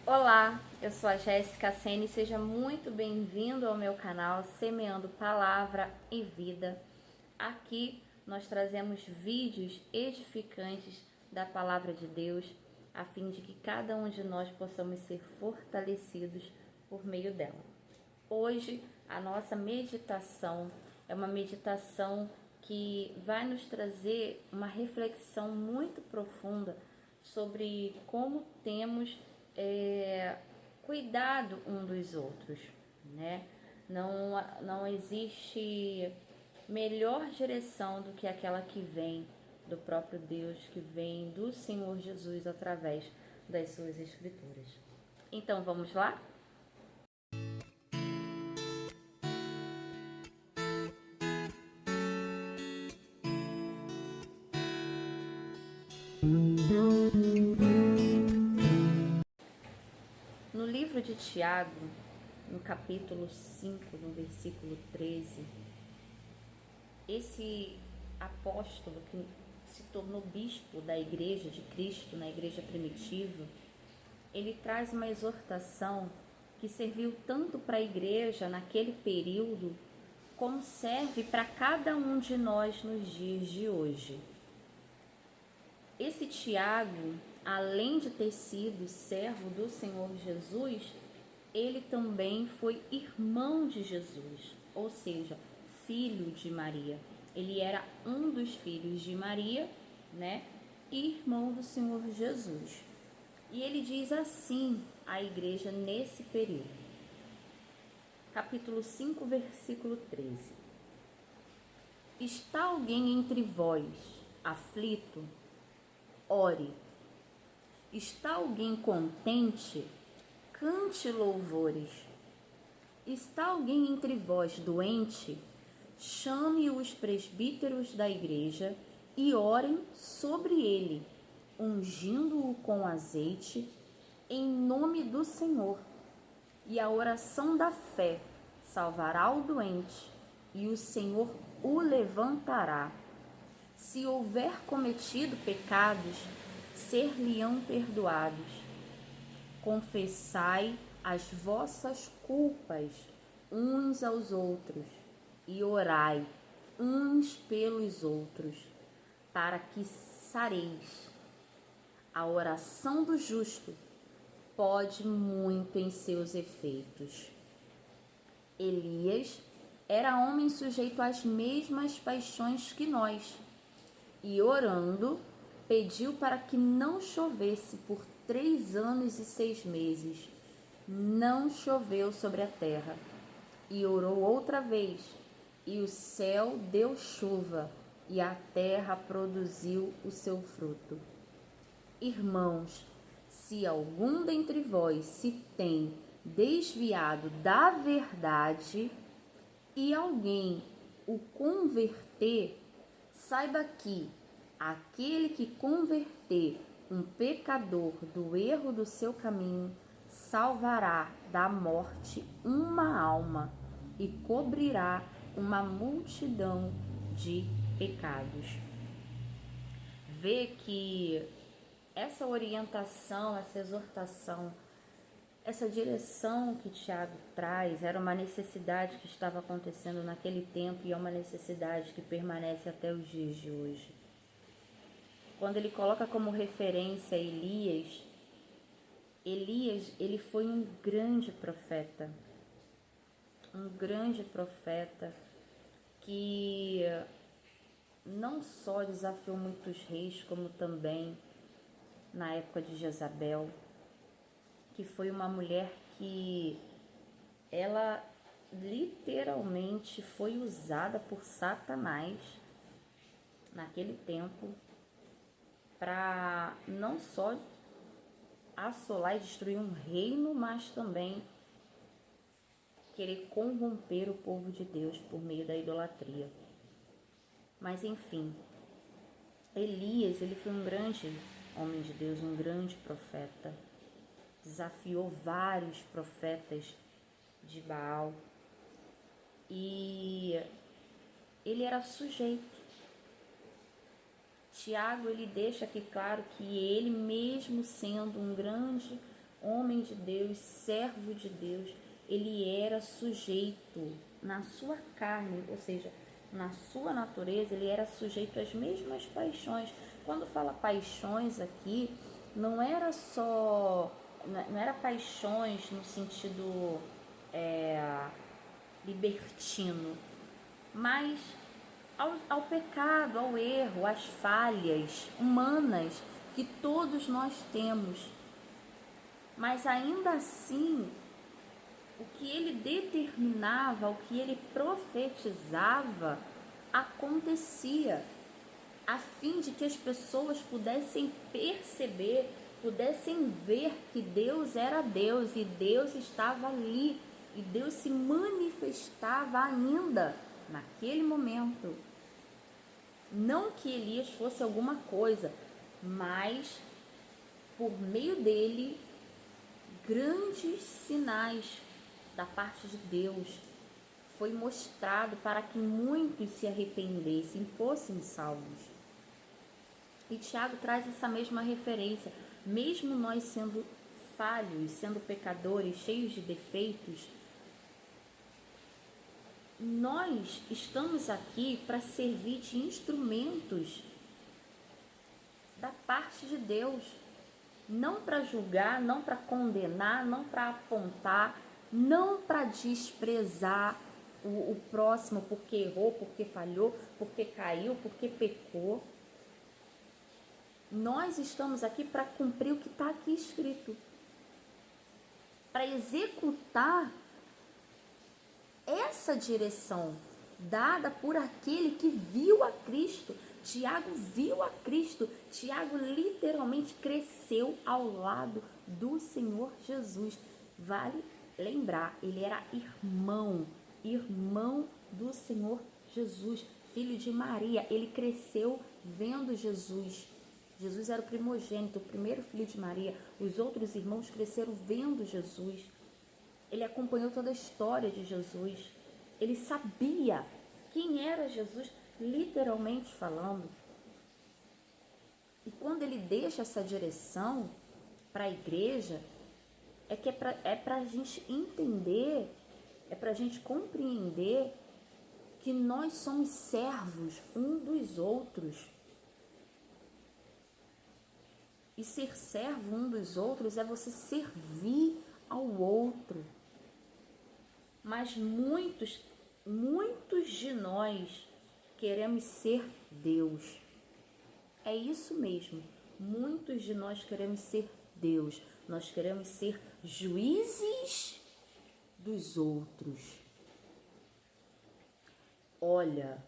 Olá, eu sou a Jéssica Sene e seja muito bem-vindo ao meu canal Semeando Palavra e Vida. Aqui nós trazemos vídeos edificantes da Palavra de Deus, a fim de que cada um de nós possamos ser fortalecidos por meio dela. Hoje a nossa meditação é uma meditação que vai nos trazer uma reflexão muito profunda sobre como temos cuidado um dos outros, né? Não existe melhor direção do que aquela que vem do próprio Deus, que vem do Senhor Jesus através das suas escrituras. Então vamos lá? No livro de Tiago, no capítulo 5, no versículo 13, esse apóstolo que se tornou bispo da igreja de Cristo, na igreja primitiva, ele traz uma exortação que serviu tanto para a igreja naquele período, como serve para cada um de nós nos dias de hoje. Esse Tiago, além de ter sido servo do Senhor Jesus, ele também foi irmão de Jesus, ou seja, filho de Maria. Ele era um dos filhos de Maria, né? E irmão do Senhor Jesus. E ele diz assim à igreja nesse período. Capítulo 5, versículo 13. Está alguém entre vós aflito? Ore. Está alguém contente? Cante louvores. Está alguém entre vós doente? Chame os presbíteros da igreja e orem sobre ele, ungindo-o com azeite, em nome do Senhor. E a oração da fé salvará o doente, e o Senhor o levantará. Se houver cometido pecados, ser-lhe-ão perdoados. Confessai as vossas culpas uns aos outros e orai uns pelos outros, para que sareis. A oração do justo pode muito em seus efeitos. Elias era homem sujeito às mesmas paixões que nós, e orando, pediu para que não chovesse por 3 anos e 6 meses. Não choveu sobre a terra. E orou outra vez, e o céu deu chuva, e a terra produziu o seu fruto. Irmãos, se algum dentre vós se tem desviado da verdade e alguém o converter, saiba que aquele que converter um pecador do erro do seu caminho salvará da morte uma alma e cobrirá uma multidão de pecados. Vê que essa orientação, essa exortação, essa direção que Tiago traz era uma necessidade que estava acontecendo naquele tempo e é uma necessidade que permanece até os dias de hoje. Quando ele coloca como referência Elias, ele foi um grande profeta que não só desafiou muitos reis, como também na época de Jezabel, que foi uma mulher que ela literalmente foi usada por Satanás naquele tempo para não só assolar e destruir um reino, mas também querer corromper o povo de Deus por meio da idolatria. Mas enfim, Elias, ele foi um grande homem de Deus, um grande profeta. Desafiou vários profetas de Baal e ele era sujeito. Tiago, ele deixa aqui claro que ele, mesmo sendo um grande homem de Deus, servo de Deus, ele era sujeito na sua carne, ou seja, na sua natureza, ele era sujeito às mesmas paixões. Quando fala paixões aqui, não era só, não era paixões no sentido libertino, mas ao pecado, ao erro, às falhas humanas que todos nós temos. Mas ainda assim, o que ele determinava, o que ele profetizava, acontecia, a fim de que as pessoas pudessem perceber, pudessem ver que Deus era Deus e Deus estava ali e Deus se manifestava ainda naquele momento. Não que Elias fosse alguma coisa, mas por meio dele, grandes sinais da parte de Deus foi mostrado para que muitos se arrependessem e fossem salvos. E Tiago traz essa mesma referência. Mesmo nós sendo falhos, sendo pecadores, cheios de defeitos, nós estamos aqui para servir de instrumentos da parte de Deus. Não para julgar, não para condenar, não para apontar, não para desprezar o próximo porque errou, porque falhou, porque caiu, porque pecou. Nós estamos aqui para cumprir o que está aqui escrito, para executar essa direção dada por aquele que viu a Cristo. Tiago viu a Cristo. Tiago literalmente cresceu ao lado do Senhor Jesus. Vale lembrar, ele era irmão do Senhor Jesus, filho de Maria. Ele cresceu vendo Jesus. Jesus era o primogênito, o primeiro filho de Maria. Os outros irmãos cresceram vendo Jesus. Ele acompanhou toda a história de Jesus. Ele sabia quem era Jesus, literalmente falando. E quando ele deixa essa direção para a igreja, é para a gente entender, é para a gente compreender que nós somos servos um dos outros. E ser servo um dos outros é você servir ao outro. Mas muitos de nós queremos ser Deus. É isso mesmo. Muitos de nós queremos ser Deus. Nós queremos ser juízes dos outros. Olha,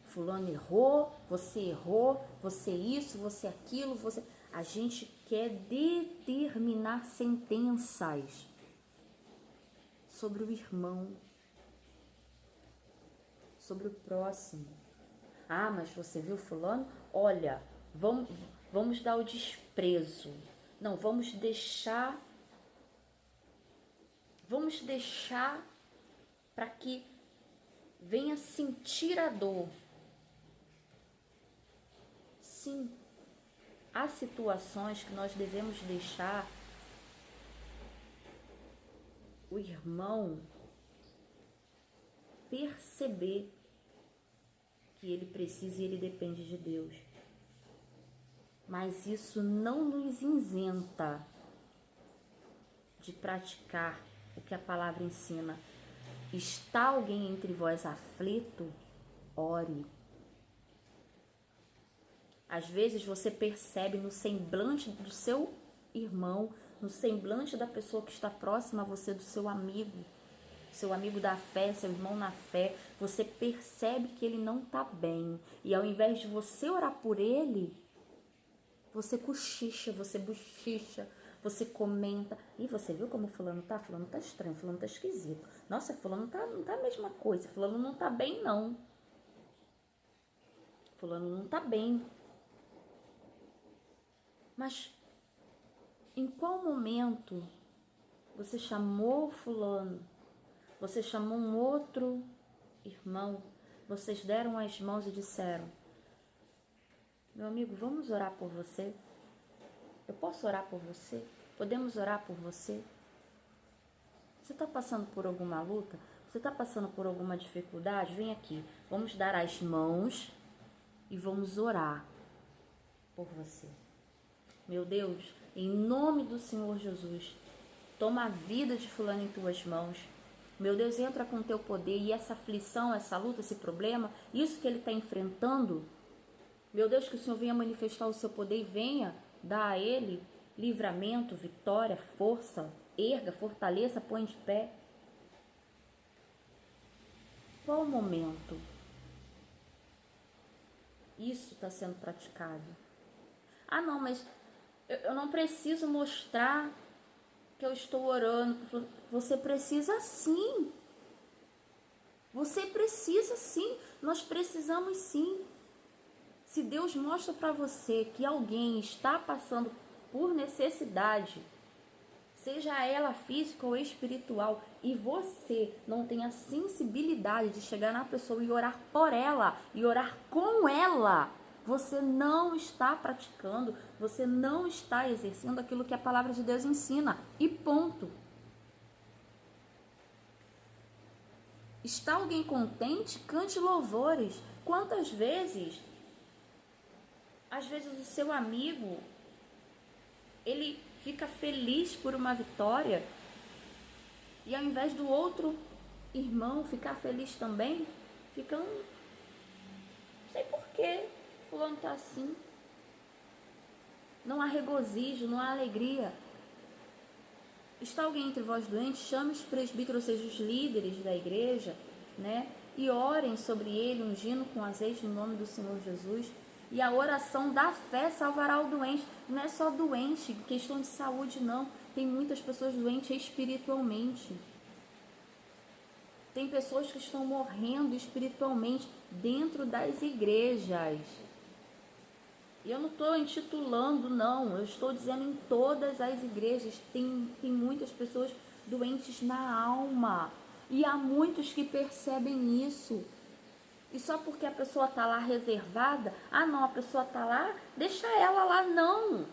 fulano errou, você isso, você aquilo, A gente quer determinar sentenças sobre o irmão, sobre o próximo. Ah, mas você viu fulano? Olha, vamos dar o desprezo. Não, vamos deixar para que venha sentir a dor. Sim, há situações que nós devemos deixar o irmão perceber que ele precisa e ele depende de Deus. Mas isso não nos isenta de praticar o que a palavra ensina. Está alguém entre vós aflito? Ore. Às vezes você percebe no semblante do seu irmão, no semblante da pessoa que está próxima a você, do seu amigo da fé, seu irmão na fé, você percebe que ele não está bem. E ao invés de você orar por ele, você cochicha, você bochicha, você comenta. E você viu como fulano tá? Fulano tá estranho, fulano tá esquisito. Nossa, fulano não tá a mesma coisa, fulano não tá bem não. Fulano não tá bem. Mas em qual momento você chamou fulano? Você chamou um outro irmão? Vocês deram as mãos e disseram: meu amigo, vamos orar por você? Eu posso orar por você? Podemos orar por você? Você está passando por alguma luta? Você está passando por alguma dificuldade? Vem aqui, vamos dar as mãos e vamos orar por você. Meu Deus, em nome do Senhor Jesus, toma a vida de fulano em tuas mãos. Meu Deus, entra com o teu poder e essa aflição, essa luta, esse problema, isso que ele está enfrentando, meu Deus, que o Senhor venha manifestar o seu poder e venha dar a ele livramento, vitória, força, erga, fortaleça, põe de pé. Qual o momento? Isso está sendo praticado. Ah, não, mas eu não preciso mostrar que eu estou orando. Você precisa sim. Você precisa sim. Nós precisamos sim. Se Deus mostra para você que alguém está passando por necessidade, seja ela física ou espiritual, e você não tem a sensibilidade de chegar na pessoa e orar por ela, e orar com ela, você não está praticando, você não está exercendo aquilo que a palavra de Deus ensina, e ponto. Está alguém contente? Cante louvores. Quantas vezes, às vezes o seu amigo, ele fica feliz por uma vitória e ao invés do outro irmão ficar feliz também, fica não sei por que fulano tá assim. Não há regozijo, não há alegria. Está alguém entre vós doente? Chame os presbíteros, ou seja, os líderes da igreja, né? E orem sobre ele, ungindo com azeite no nome do Senhor Jesus. E a oração da fé salvará o doente. Não é só doente, questão de saúde, não. Tem muitas pessoas doentes espiritualmente. Tem pessoas que estão morrendo espiritualmente dentro das igrejas. E eu não estou intitulando, não. Eu estou dizendo em todas as igrejas. Tem muitas pessoas doentes na alma. E há muitos que percebem isso. E só porque a pessoa está lá reservada, ah não, a pessoa está lá, deixa ela lá, não.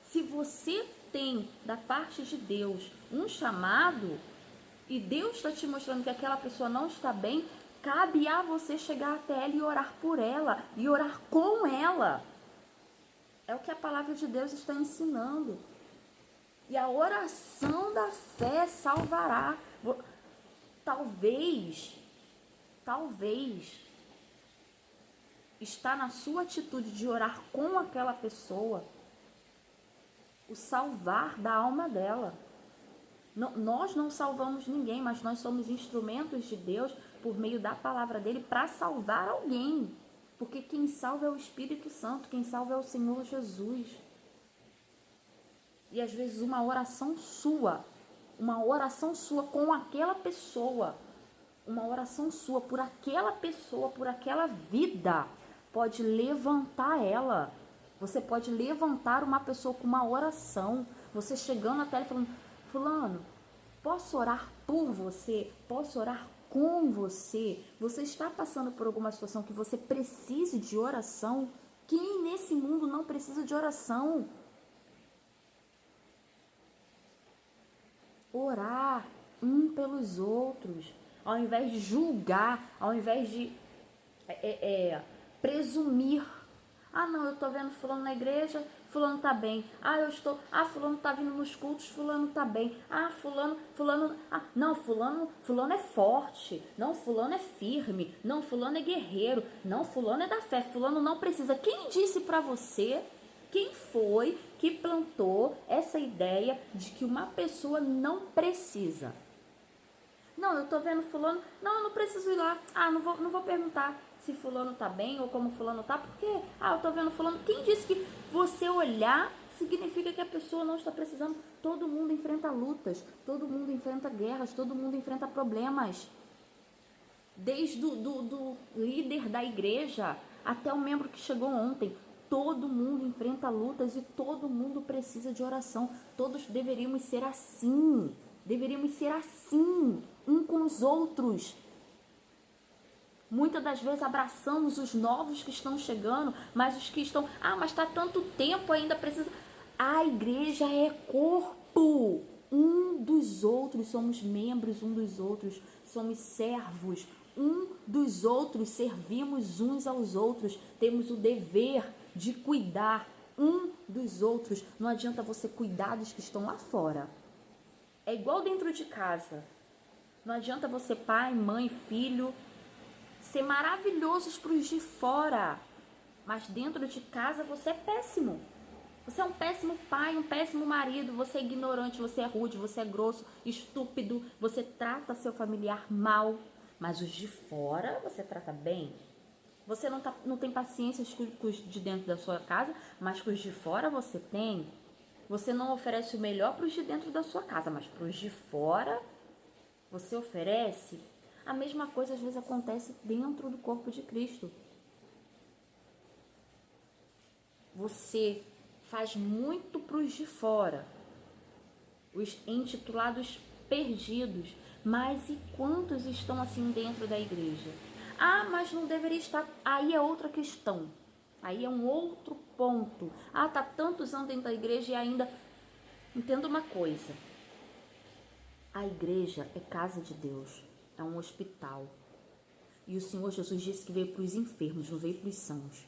Se você tem da parte de Deus um chamado, e Deus está te mostrando que aquela pessoa não está bem, cabe a você chegar até ela e orar por ela, e orar com ela. É o que a palavra de Deus está ensinando. E a oração da fé salvará. Talvez, está na sua atitude de orar com aquela pessoa o salvar da alma dela. Nós não salvamos ninguém, mas nós somos instrumentos de Deus por meio da palavra dele para salvar alguém. Porque quem salva é o Espírito Santo, quem salva é o Senhor Jesus. E às vezes uma oração sua com aquela pessoa, uma oração sua por aquela pessoa, por aquela vida, pode levantar ela. Você pode levantar uma pessoa com uma oração. Você chegando até ela e falando: fulano, posso orar por você? Posso orar com você? Você está passando por alguma situação que você precise de oração? Quem nesse mundo não precisa de oração? Orar um pelos outros, ao invés de julgar, ao invés de presumir. Ah, não, eu tô vendo fulano na igreja, fulano tá bem. Fulano tá vindo nos cultos, fulano tá bem. Fulano é forte. Não, fulano é firme. Não, fulano é guerreiro. Não, fulano é da fé. Fulano não precisa. Quem disse pra você? Quem foi que plantou essa ideia de que uma pessoa não precisa? Não, eu tô vendo fulano. Não, eu não preciso ir lá. Não vou perguntar se fulano tá bem ou como fulano tá, porque, eu tô vendo fulano. Quem disse que você olhar significa que a pessoa não está precisando? Todo mundo enfrenta lutas, todo mundo enfrenta guerras, todo mundo enfrenta problemas. Desde do líder da igreja até o membro que chegou ontem. Todo mundo enfrenta lutas e todo mundo precisa de oração. Todos deveríamos ser assim. Deveríamos ser assim, um com os outros. Muitas das vezes abraçamos os novos que estão chegando, mas os que estão, mas está tanto tempo ainda precisa. A igreja é corpo. Um dos outros, somos membros um dos outros, somos servos um dos outros, servimos uns aos outros, temos o dever de cuidar um dos outros. Não adianta você cuidar dos que estão lá fora. É igual dentro de casa. Não adianta você, pai, mãe, filho, ser maravilhosos para os de fora, mas dentro de casa você é péssimo. Você é um péssimo pai, um péssimo marido, você é ignorante, você é rude, você é grosso, estúpido, você trata seu familiar mal, mas os de fora você trata bem. Você não tem paciência com os de dentro da sua casa, mas com os de fora você tem. Você não oferece o melhor para os de dentro da sua casa, mas para os de fora você oferece. A mesma coisa às vezes acontece dentro do corpo de Cristo. Você faz muito para os de fora, os intitulados perdidos, mas e quantos estão assim dentro da igreja? Ah, mas não deveria estar. Aí é outra questão, aí é um outro ponto. Ah, tá tantos anos dentro da igreja e ainda... Entenda uma coisa, a igreja é casa de Deus, é um hospital, e o Senhor Jesus disse que veio para os enfermos, não veio para os sãos.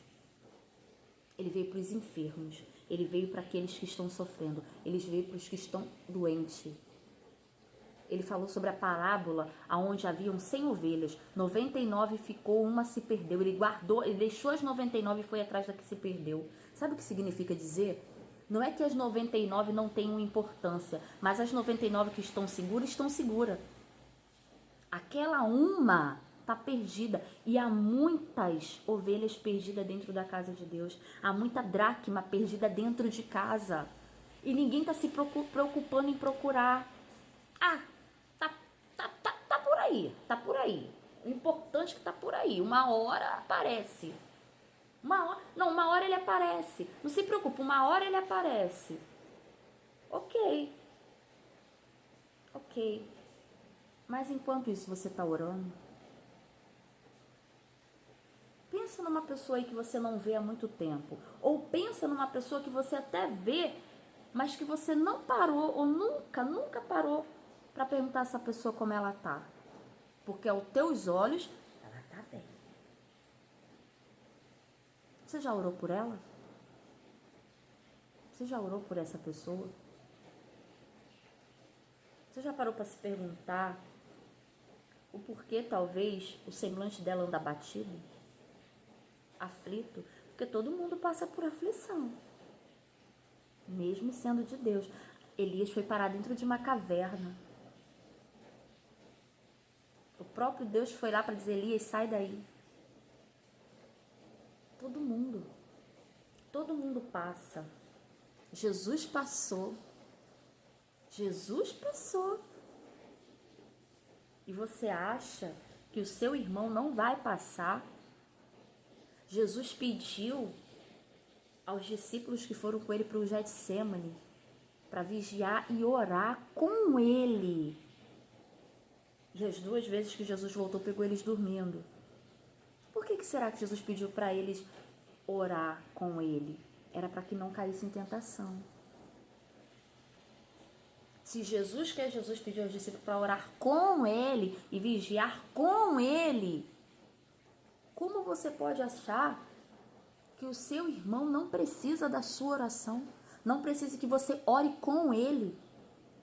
Ele veio para os enfermos, ele veio para aqueles que estão sofrendo, ele veio para os que estão doentes. Ele falou sobre a parábola onde haviam 100 ovelhas, 99 ficou, uma se perdeu. Ele guardou, ele deixou as 99 e foi atrás da que se perdeu. Sabe o que significa dizer? Não é que as 99 não tenham importância, mas as 99 que estão seguras. Aquela uma está perdida, e há muitas ovelhas perdidas dentro da casa de Deus, há muita dracma perdida dentro de casa, e ninguém está se preocupando em procurar. Ah, tá por aí, o importante é que tá por aí, uma hora aparece, uma hora ele aparece, não se preocupa, uma hora ele aparece. Ok, mas enquanto isso você está orando, pensa numa pessoa aí que você não vê há muito tempo. Ou pensa numa pessoa que você até vê, mas que você não parou, ou nunca parou para perguntar a essa pessoa como ela tá. Porque aos teus olhos, ela tá bem. Você já orou por ela? Você já orou por essa pessoa? Você já parou para se perguntar o porquê talvez o semblante dela anda abatido? Aflito, porque todo mundo passa por aflição, mesmo sendo de Deus. Elias foi parar dentro de uma caverna. O próprio Deus foi lá para dizer: Elias, sai daí. Todo mundo passa. Jesus passou. E você acha que o seu irmão não vai passar? Jesus pediu aos discípulos que foram com ele para o Getsemane para vigiar e orar com ele. E as 2 vezes que Jesus voltou, pegou eles dormindo. Por que será que Jesus pediu para eles orar com ele? Era para que não caísse em tentação. Se Jesus pediu aos discípulos para orar com ele e vigiar com ele, como você pode achar que o seu irmão não precisa da sua oração? Não precisa que você ore com ele?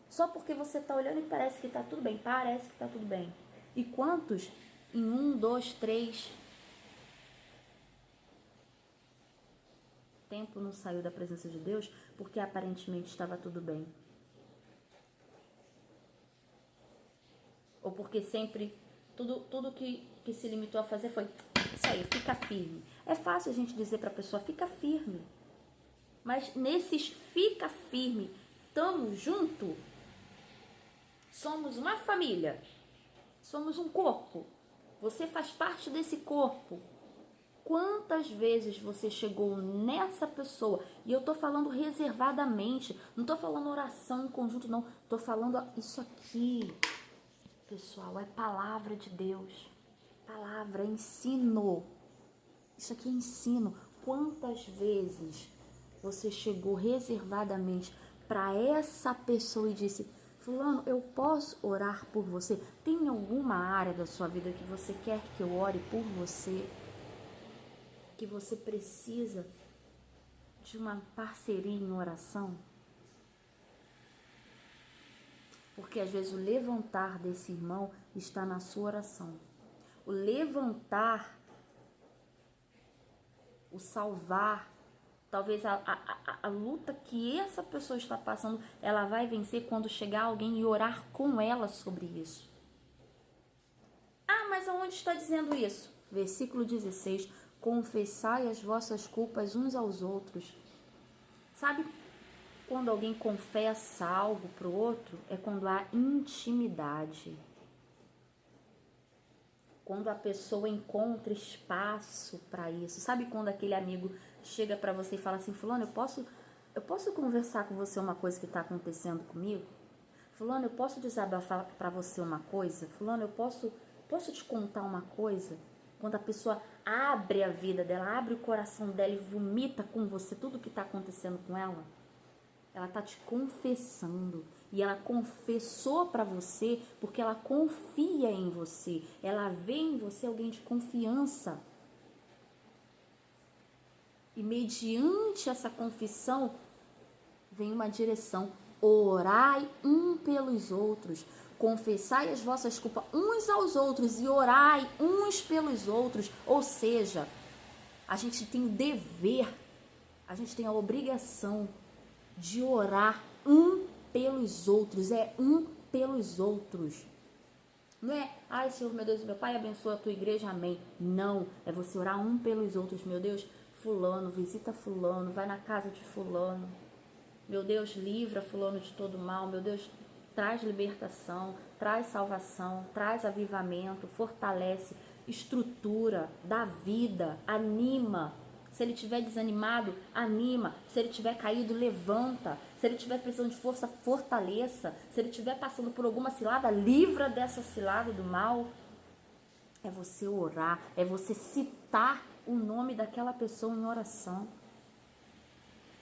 Só porque você está olhando e parece que está tudo bem. Parece que está tudo bem. E quantos em 1, 2, 3 tempo não saiu da presença de Deus porque aparentemente estava tudo bem? Ou porque sempre tudo que se limitou a fazer foi isso aí, fica firme. É fácil a gente dizer para a pessoa, fica firme. Mas nesses fica firme, estamos juntos, somos uma família, somos um corpo. Você faz parte desse corpo. Quantas vezes você chegou nessa pessoa, e eu tô falando reservadamente, não tô falando oração em conjunto não, tô falando isso aqui, pessoal, é palavra de Deus, ensino, isso aqui é ensino. Quantas vezes você chegou reservadamente para essa pessoa e disse: fulano, eu posso orar por você? Tem alguma área da sua vida que você quer que eu ore por você? Que você precisa de uma parceria em oração? Porque às vezes o levantar desse irmão está na sua oração. O levantar, o salvar, talvez a luta que essa pessoa está passando, ela vai vencer quando chegar alguém e orar com ela sobre isso. Ah, mas aonde está dizendo isso? Versículo 16: confessai as vossas culpas uns aos outros. Sabe quando alguém confessa algo para o outro? É quando há intimidade. Quando a pessoa encontra espaço para isso. Sabe quando aquele amigo chega para você e fala assim: fulano, eu posso conversar com você uma coisa que está acontecendo comigo? Fulano, eu posso desabafar para você uma coisa? Fulano, eu posso te contar uma coisa? Quando a pessoa abre a vida dela, abre o coração dela e vomita com você tudo que está acontecendo com ela, ela está te confessando. E ela confessou para você porque ela confia em você. Ela vê em você alguém de confiança. E mediante essa confissão, vem uma direção: orai um pelos outros, confessai as vossas culpas uns aos outros e orai uns pelos outros. Ou seja, a gente tem o dever, a gente tem a obrigação de orar um pelos outros. É um pelos outros. Não é, ai Senhor, meu Deus, meu Pai abençoa a tua igreja, amém. Não, é você orar um pelos outros. Meu Deus, fulano, visita fulano, vai na casa de fulano. Meu Deus, livra fulano de todo mal. Meu Deus, traz libertação, traz salvação, traz avivamento, fortalece, estrutura, dá vida, anima. Se ele estiver desanimado, anima. Se ele estiver caído, levanta. Se ele estiver precisando de força, fortaleça. Se ele estiver passando por alguma cilada, livra dessa cilada do mal. É você orar, é você citar o nome daquela pessoa em oração.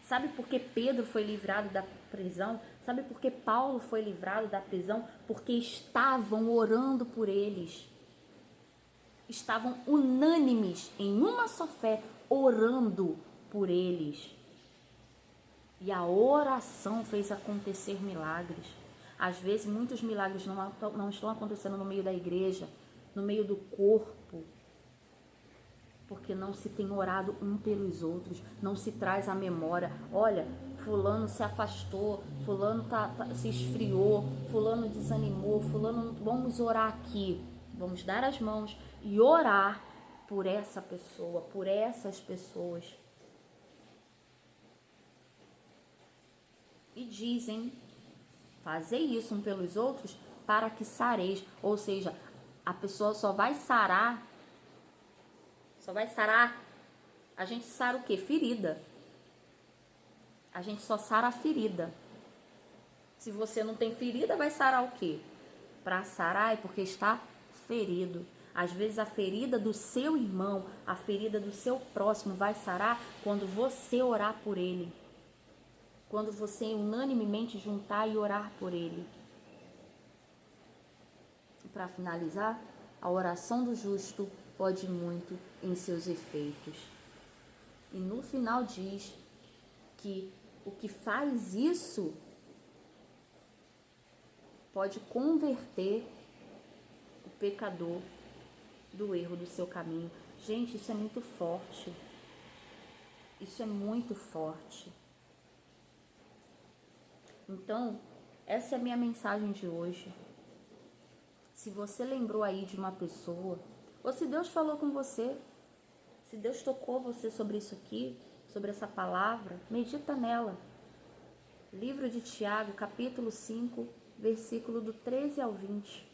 Sabe por que Pedro foi livrado da prisão? Sabe por que Paulo foi livrado da prisão? Porque estavam orando por eles. Estavam unânimes em uma só fé, orando por eles. E a oração fez acontecer milagres. Às vezes, muitos milagres não estão acontecendo no meio da igreja, no meio do corpo, porque não se tem orado um pelos outros, não se traz à memória: olha, fulano se afastou, fulano se esfriou, fulano desanimou, fulano, vamos orar aqui, vamos dar as mãos e orar por essa pessoa, por essas pessoas. E dizem: fazei isso um pelos outros para que sareis. Ou seja, a pessoa só vai sarar. A gente sara o quê? Ferida. A gente só sara a ferida. Se você não tem ferida, vai sarar o quê? Para sarar é porque está ferido. Às vezes a ferida do seu irmão, a ferida do seu próximo vai sarar quando você orar por ele. Quando você unanimemente juntar e orar por ele. E para finalizar, a oração do justo pode muito em seus efeitos. E no final diz que o que faz isso pode converter o pecador do erro do seu caminho. Gente, isso é muito forte. Isso é muito forte. Então, essa é a minha mensagem de hoje. Se você lembrou aí de uma pessoa, ou se Deus falou com você, se Deus tocou você sobre isso aqui, sobre essa palavra, medita nela. Livro de Tiago, capítulo 5, versículo do 13 ao 20.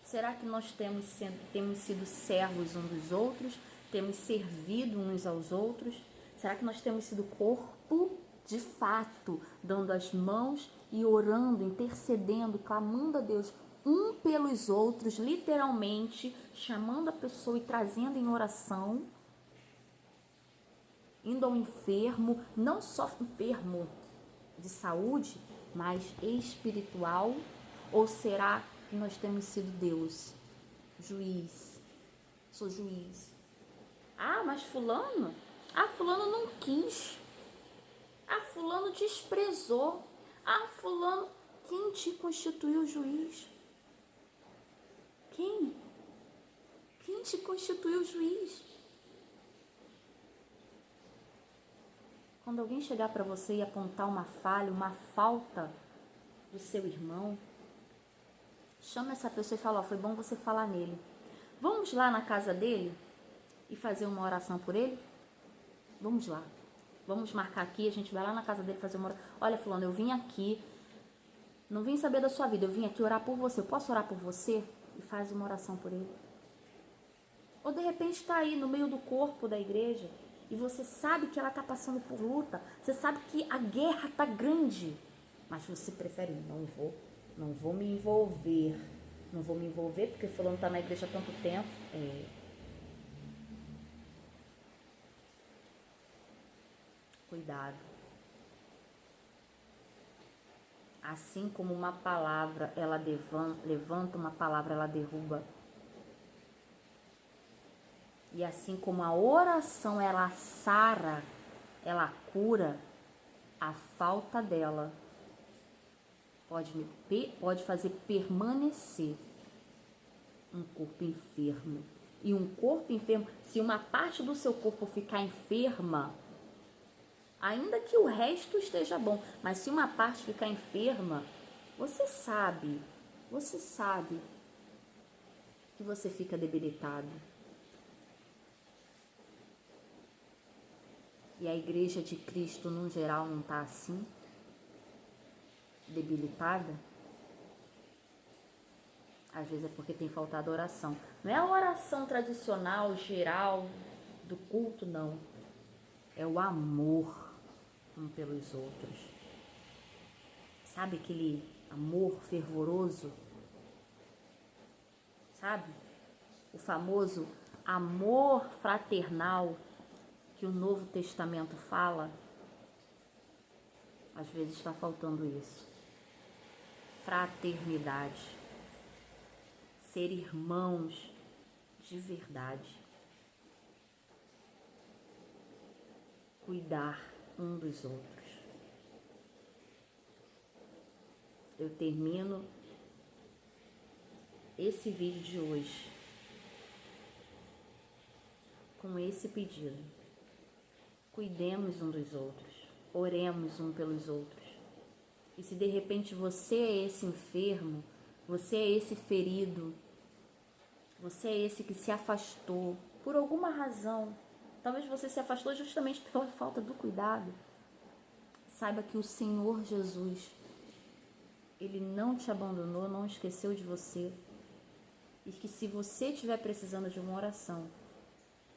Será que nós temos sido servos uns dos outros? Temos servido uns aos outros? Será que nós temos sido corpo, de fato, dando as mãos e orando, intercedendo, clamando a Deus um pelos outros, literalmente, chamando a pessoa e trazendo em oração? indo ao enfermo, não só enfermo de saúde, mas espiritual? Ou será que nós temos sido Deus, juiz? Sou juiz. Ah, mas fulano? Ah, fulano não quis. Ah, fulano desprezou. Ah, fulano, quem te constituiu juiz? Quem? Quem te constituiu juiz? Quando alguém chegar para você e apontar uma falha, uma falta do seu irmão, chama essa pessoa e fala, ó, foi bom você falar nele. Vamos lá na casa dele e fazer uma oração por ele? Vamos lá. Vamos marcar aqui, a gente vai lá na casa dele fazer uma oração. Olha, fulano, eu vim aqui, não vim saber da sua vida, eu vim aqui orar por você. Eu posso orar por você? E faz uma oração por ele. Ou de repente está aí no meio do corpo da igreja e você sabe que ela está passando por luta, você sabe que a guerra está grande, mas você prefere, não vou me envolver. Não vou me envolver porque fulano está na igreja há tanto tempo. Cuidado. Assim como uma palavra, ela levanta, uma palavra, ela derruba. E assim como a oração, ela sara, ela cura, a falta dela pode fazer permanecer um corpo enfermo. E um corpo enfermo, se uma parte do seu corpo ficar enferma, ainda que o resto esteja bom, mas se uma parte ficar enferma, você sabe que você fica debilitado. E a igreja de Cristo, no geral, não está assim? Debilitada? Às vezes é porque tem faltado oração. Não é a oração tradicional, geral, do culto, não. É o amor um pelos outros. Sabe aquele amor fervoroso? Sabe? O famoso amor fraternal que o Novo Testamento fala. Às vezes está faltando isso. Fraternidade. Ser irmãos de verdade. Cuidar um dos outros. Eu termino esse vídeo de hoje com esse pedido. Cuidemos um dos outros. Oremos um pelos outros. E se de repente você é esse enfermo, você é esse ferido, você é esse que se afastou por alguma razão, talvez você se afastou justamente pela falta do cuidado, saiba que o Senhor Jesus, Ele não te abandonou, não esqueceu de você, e que se você estiver precisando de uma oração,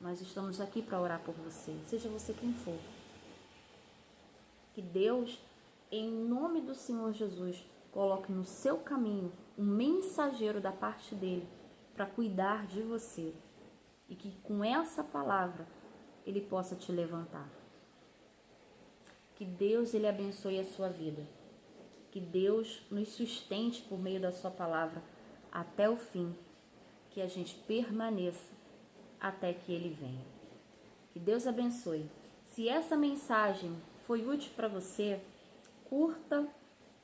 nós estamos aqui para orar por você, seja você quem for. Que Deus, em nome do Senhor Jesus, coloque no seu caminho um mensageiro da parte dele para cuidar de você. E que com essa palavra ele possa te levantar. Que Deus ele abençoe a sua vida. Que Deus nos sustente por meio da sua palavra até o fim. Que a gente permaneça até que ele venha. Que Deus abençoe. Se essa mensagem foi útil para você, curta,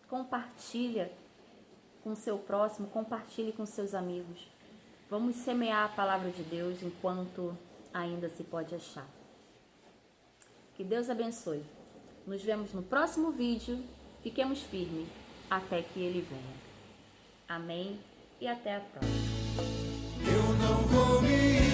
compartilha com o seu próximo, compartilhe com seus amigos. Vamos semear a palavra de Deus enquanto ainda se pode achar. Que Deus abençoe. Nos vemos no próximo vídeo. Fiquemos firmes até que ele venha. Amém e até a próxima. Eu não vou me